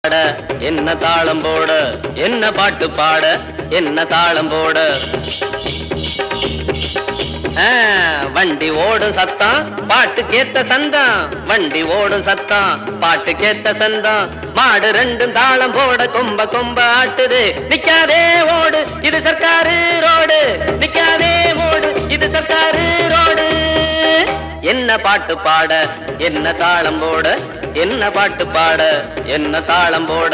பாட என்ன தாளம் போட என்ன பாட்டு பாட என்ன தாளம் போட வண்டி ஓடும் சத்தம் பாட்டு கேத்த சந்தம் வண்டி ஓடும் சத்தம் பாட்டு கேத்த சந்தம் மாடு ரெண்டும் தாளம் போட கொம்ப கொம்ப ஆட்டுது நிக்காதே ஓடு இது சர்க்காரு ரோடு நிக்காதே ஓடு இது சர்க்காரு ரோடு என்ன பாட்டு பாட என்ன தாளம் போட என்ன பாட்டு பாட என்ன தாளம் போட